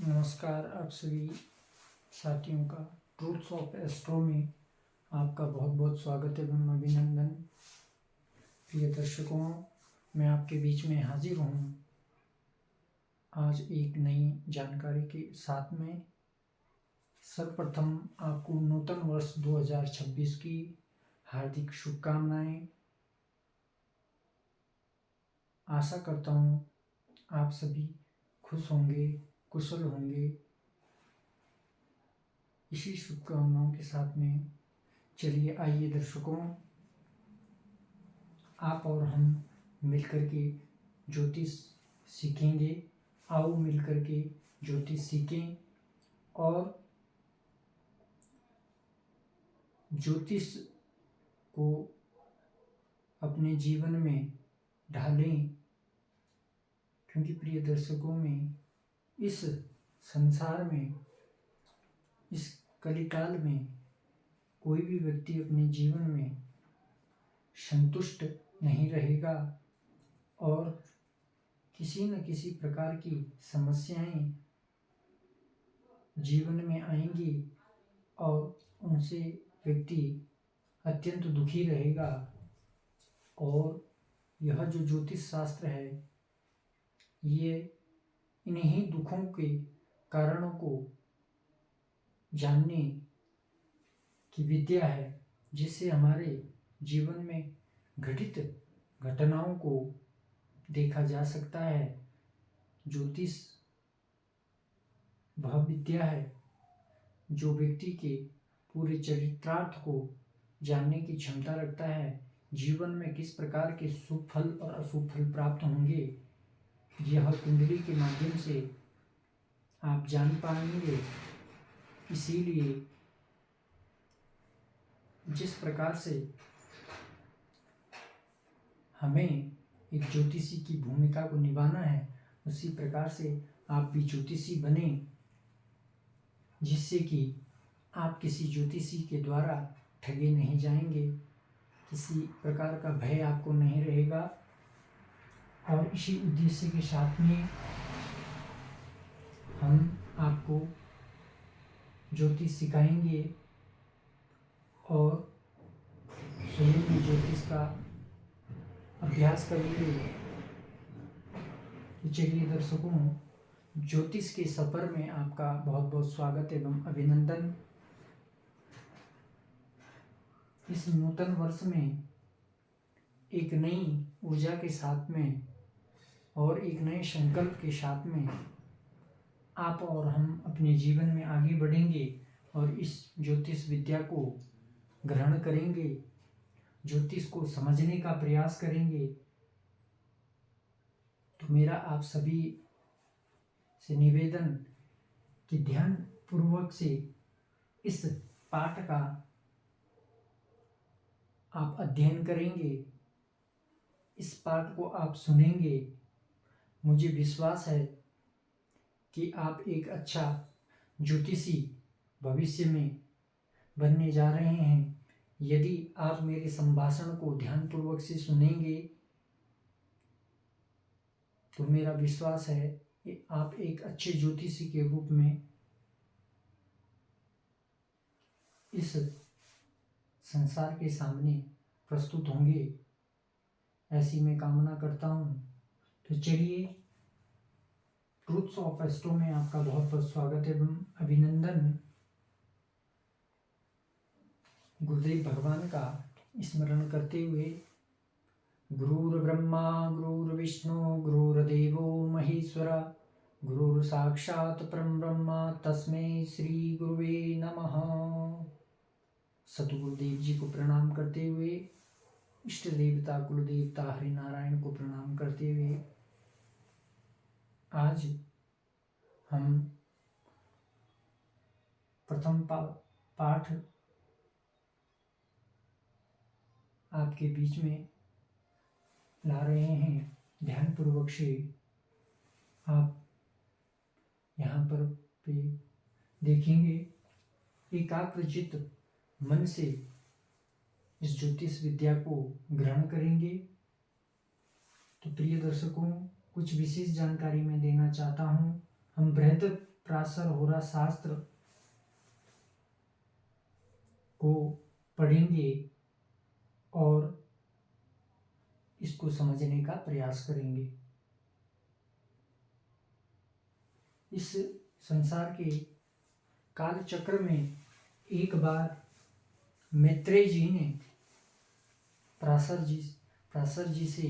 नमस्कार। आप सभी साथियों का ट्रूथ्स ऑफ एस्ट्रो में आपका बहुत बहुत स्वागत एवं अभिनंदन। प्रिय दर्शकों, मैं आपके बीच में हाजिर हूँ आज एक नई जानकारी के साथ में। सर्वप्रथम आपको नूतन वर्ष 2026 की हार्दिक शुभकामनाएं। आशा करता हूँ आप सभी खुश होंगे, कुशल होंगे। इसी शुभकामनाओं के साथ में चलिए आइए दर्शकों, आप और हम मिलकर के ज्योतिष सीखेंगे। आओ मिलकर के ज्योतिष सीखें और ज्योतिष को अपने जीवन में ढालें, क्योंकि प्रिय दर्शकों में इस संसार में, इस कलिकाल में कोई भी व्यक्ति अपने जीवन में संतुष्ट नहीं रहेगा और किसी न किसी प्रकार की समस्याएं जीवन में आएंगी और उनसे व्यक्ति अत्यंत दुखी रहेगा। और यह जो ज्योतिष शास्त्र है, ये इन्हीं दुखों के कारणों को जानने की विद्या है, जिससे हमारे जीवन में घटित घटनाओं को देखा जा सकता है। ज्योतिष वह विद्या है जो व्यक्ति के पूरे चरित्रार्थ को जानने की क्षमता रखता है। जीवन में किस प्रकार के शुभ फल और अशुभ फल प्राप्त होंगे, यह कुंडली के माध्यम से आप जान पाएंगे। इसीलिए जिस प्रकार से हमें एक ज्योतिषी की भूमिका को निभाना है, उसी प्रकार से आप भी ज्योतिषी बने, जिससे कि आप किसी ज्योतिषी के द्वारा ठगे नहीं जाएंगे, किसी प्रकार का भय आपको नहीं रहेगा। और इसी उद्देश्य के साथ में हम आपको ज्योतिष सिखाएंगे और स्वयं भी ज्योतिष का अभ्यास करेंगे। तो चलिए दर्शकों, ज्योतिष के सफर में आपका बहुत बहुत स्वागत एवं अभिनंदन। इस नूतन वर्ष में एक नई ऊर्जा के साथ में और एक नए संकल्प के साथ में आप और हम अपने जीवन में आगे बढ़ेंगे और इस ज्योतिष विद्या को ग्रहण करेंगे, ज्योतिष को समझने का प्रयास करेंगे। तो मेरा आप सभी से निवेदन कि ध्यान पूर्वक से इस पाठ का आप अध्ययन करेंगे, इस पाठ को आप सुनेंगे। मुझे विश्वास है कि आप एक अच्छा ज्योतिषी भविष्य में बनने जा रहे हैं। यदि आप मेरे संभाषण को ध्यानपूर्वक से सुनेंगे तो मेरा विश्वास है कि आप एक अच्छे ज्योतिषी के रूप में इस संसार के सामने प्रस्तुत होंगे, ऐसी मैं कामना करता हूँ। तो चलिए, ट्रूथ्स ऑफ एस्ट्रो में आपका बहुत बहुत स्वागत एवं अभिनंदन। गुरुदेव भगवान का स्मरण करते हुए, गुरुर्ब्रह्मा गुरुर्विष्णु गुरुर्देवो महेश्वर गुरुर् साक्षात् परं ब्रह्म तस्मै श्री गुरुवे नमः। सतगुरुदेव जी को प्रणाम करते हुए, इष्ट देवता कुल देवता हरि नारायण को प्रणाम करते हुए, आज हम प्रथम पाठ आपके बीच में ला रहे हैं। ध्यानपूर्वक से आप यहाँ पर पे देखेंगे, एकाग्रचित्त मन से इस ज्योतिष विद्या को ग्रहण करेंगे। तो प्रिय दर्शकों, कुछ विशेष जानकारी मैं देना चाहता हूँ। हम बृहद पराशर होरा शास्त्र को पढ़ेंगे और इसको समझने का प्रयास करेंगे। इस संसार के काल चक्र में एक बार मैत्रेय जी ने पराशर जी से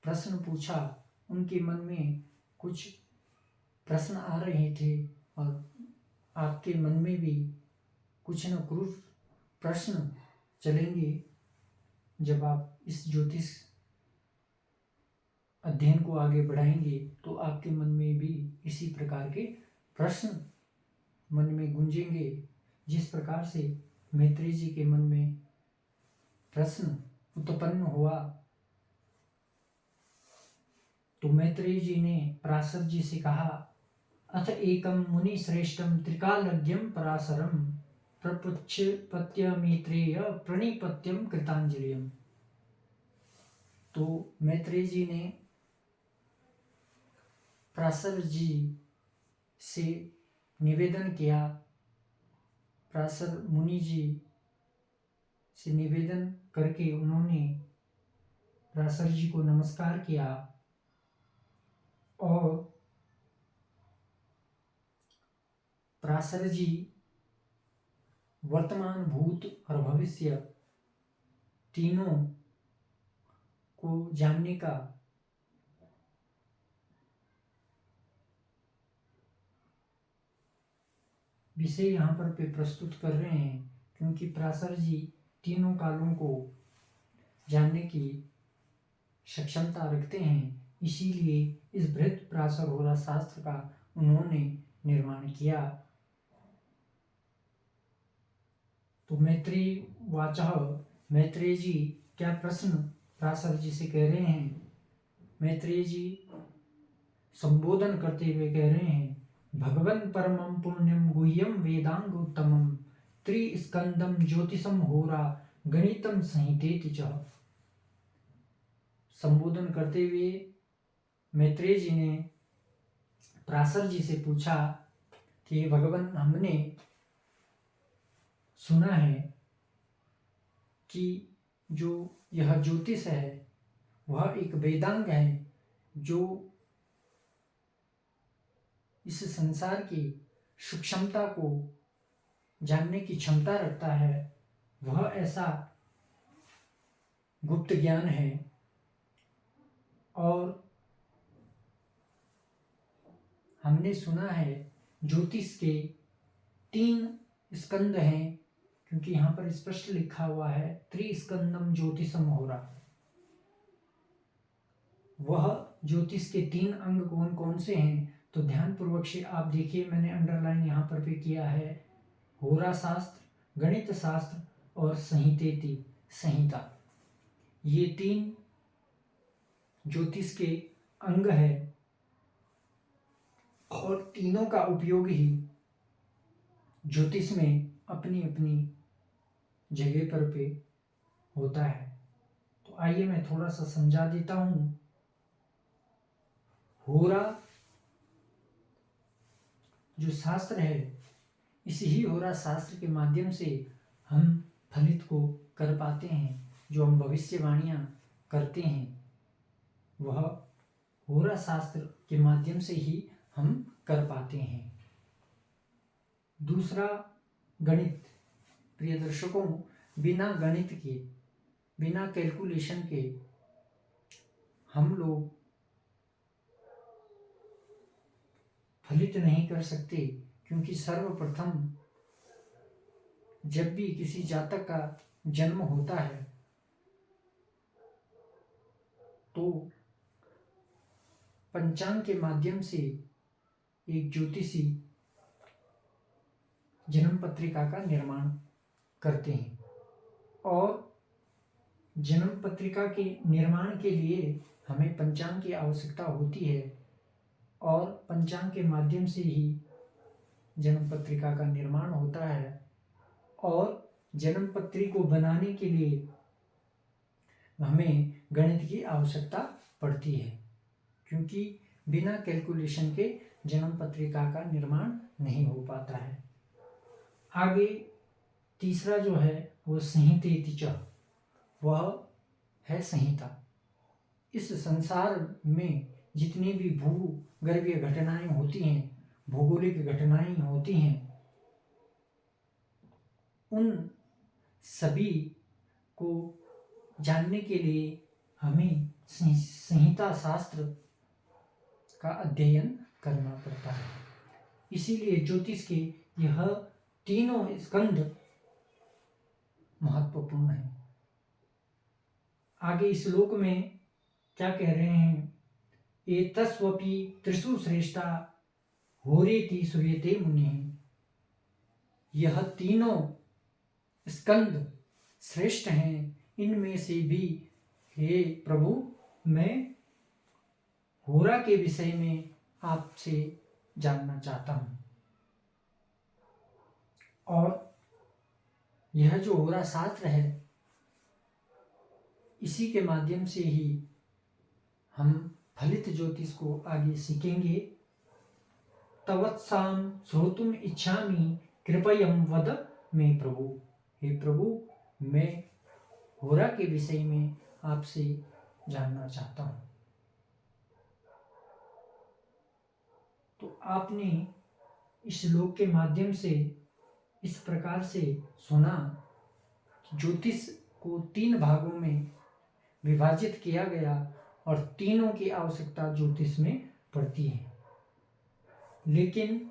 प्रश्न पूछा। उनके मन में कुछ प्रश्न आ रहे थे और आपके मन में भी कुछ न कुछ प्रश्न चलेंगे। जब आप इस ज्योतिष अध्ययन को आगे बढ़ाएंगे तो आपके मन में भी इसी प्रकार के प्रश्न मन में गूंजेंगे। जिस प्रकार से मैत्रेय जी के मन में प्रश्न उत्पन्न हुआ तो मैत्रेय जी ने पराशर जी से कहा, अथ एकम मुनि श्रेष्ठम त्रिकालज्ञम पराशरम प्रपृच्छ्य मैत्रेय प्रणिपत्यम कृतांजलियम। तो मैत्रेय जी ने पराशर जी से निवेदन किया, पराशर मुनि जी से निवेदन करके उन्होंने पराशर जी को नमस्कार किया और पराशर जी वर्तमान, भूत और भविष्य तीनों को जानने का विषय यहाँ पर प्रस्तुत कर रहे हैं, क्योंकि पराशर जी तीनों कालों को जानने की सक्षमता रखते हैं। इसीलिए इस बृहत पराशर होरा शास्त्र का उन्होंने निर्माण किया। तो मैत्रेय वाचः, मैत्रेय जी क्या प्रश्न पराशर जी से कह रहे हैं। मैत्रेय जी संबोधन करते हुए कह रहे हैं, भगवन् परमं पुण्यम गुह्यम वेदांग उत्तमम त्रिस्कंदम ज्योतिषम होरा गणितम संहितेति च। संबोधन करते हुए मैत्रेय जी ने पराशर जी से पूछा कि भगवान, हमने सुना है कि जो यह ज्योतिष है वह एक वेदांग है जो इस संसार की सूक्ष्मता को जानने की क्षमता रखता है। वह ऐसा गुप्त ज्ञान है और हमने सुना है ज्योतिष के 3 स्कंद हैं, क्योंकि यहाँ पर स्पष्ट लिखा हुआ है त्रिस्कंदम ज्योतिषम होरा। वह ज्योतिष के 3 अंग कौन कौन से हैं तो ध्यान पूर्वक से आप देखिए, मैंने अंडरलाइन यहाँ पर भी किया है, होरा शास्त्र, गणित शास्त्र और संहितेति, संहिता। ये 3 ज्योतिष के अंग है और तीनों का उपयोग ही ज्योतिष में अपनी अपनी जगह पर पे होता है। तो आइए मैं थोड़ा सा समझा देता हूं। होरा जो शास्त्र है, इस ही होरा शास्त्र के माध्यम से हम फलित को कर पाते हैं। जो हम भविष्यवाणियां करते हैं वह होरा शास्त्र के माध्यम से ही हम कर पाते हैं। दूसरा गणित। प्रिय दर्शकों, बिना गणित के, बिना कैलकुलेशन के हम लोग फलित नहीं कर सकते, क्योंकि सर्वप्रथम जब भी किसी जातक का जन्म होता है तो पंचांग के माध्यम से एक ज्योतिषी जन्म पत्रिका का निर्माण करते हैं और जन्म पत्रिका के निर्माण के लिए हमें पंचांग की आवश्यकता होती है और पंचांग के माध्यम से ही जन्म पत्रिका का निर्माण होता है। और जन्म पत्री को बनाने के लिए हमें गणित की आवश्यकता पड़ती है, क्योंकि बिना कैलकुलेशन के जन्म पत्रिका का निर्माण नहीं हो पाता है। आगे तीसरा जो है वो संहितेति च, वह है संहिता। इस संसार में जितनी भी भूगर्भीय घटनाएं होती हैं, भौगोलिक घटनाएं होती हैं, उन सभी को जानने के लिए हमें संहिता शास्त्र का अध्ययन करना पड़ता है। इसीलिए ज्योतिष के यह तीनों स्कंध महत्वपूर्ण है। आगे इस श्लोक में क्या कह रहे हैं? एतस्वपि त्रिषु श्रेष्ठा होरेति श्रूयते मुनिः। यह तीनों स्कंद श्रेष्ठ हैं, इनमें से भी हे प्रभु मैं होरा के विषय में आपसे जानना चाहता हूं। और यह जो होरा शास्त्र है, इसी के माध्यम से ही हम फलित ज्योतिष को आगे सीखेंगे। तवत्साम श्रोतुम इच्छामि कृपयम वद मे प्रभु। हे प्रभु मैं होरा के विषय में आपसे जानना चाहता हूं। तो आपने इस श्लोक के माध्यम से इस प्रकार से सुना कि ज्योतिष को 3 भागों में विभाजित किया गया और तीनों की आवश्यकता ज्योतिष में पड़ती है। लेकिन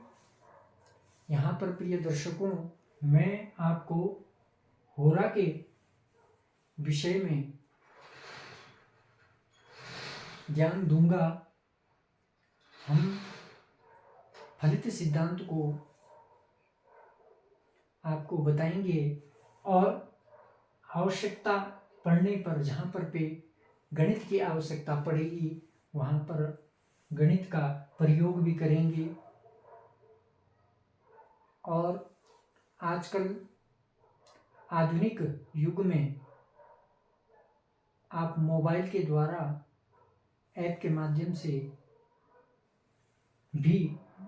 यहाँ पर प्रिय दर्शकों, मैं आपको होरा के विषय में ज्ञान दूंगा। हम फलित सिद्धांत को आपको बताएंगे और आवश्यकता पड़ने पर, जहाँ पर पे गणित की आवश्यकता पड़ेगी, वहाँ पर गणित का प्रयोग भी करेंगे। और आजकल आधुनिक युग में आप मोबाइल के द्वारा ऐप के माध्यम से भी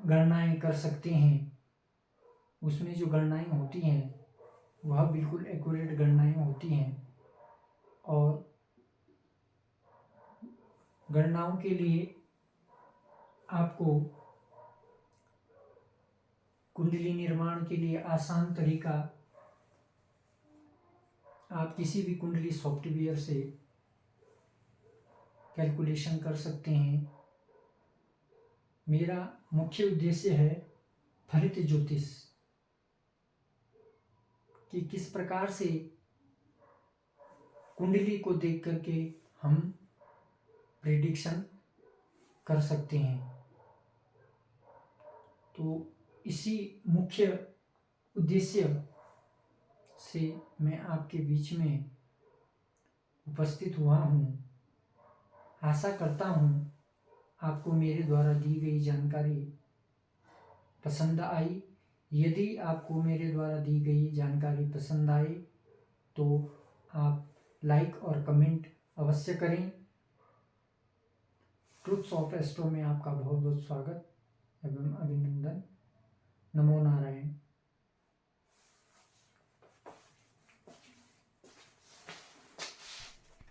गणनाएं कर सकते हैं। उसमें जो गणनाएं होती हैं वह बिल्कुल एक्यूरेट गणनाएं होती हैं। और गणनाओं के लिए आपको कुंडली निर्माण के लिए आसान तरीका, आप किसी भी कुंडली सॉफ्टवेयर से कैलकुलेशन कर सकते हैं। मेरा मुख्य उद्देश्य है फलित ज्योतिष कि किस प्रकार से कुंडली को देख करके हम प्रेडिक्शन कर सकते हैं। तो इसी मुख्य उद्देश्य से मैं आपके बीच में उपस्थित हुआ हूँ। आशा करता हूँ आपको मेरे द्वारा दी गई जानकारी पसंद आई। यदि आपको मेरे द्वारा दी गई जानकारी पसंद आए तो आप लाइक और कमेंट अवश्य करें। ट्रूथ्स ऑफ एस्ट्रो में आपका बहुत बहुत स्वागत एवं अभिनंदन। नमो नारायण।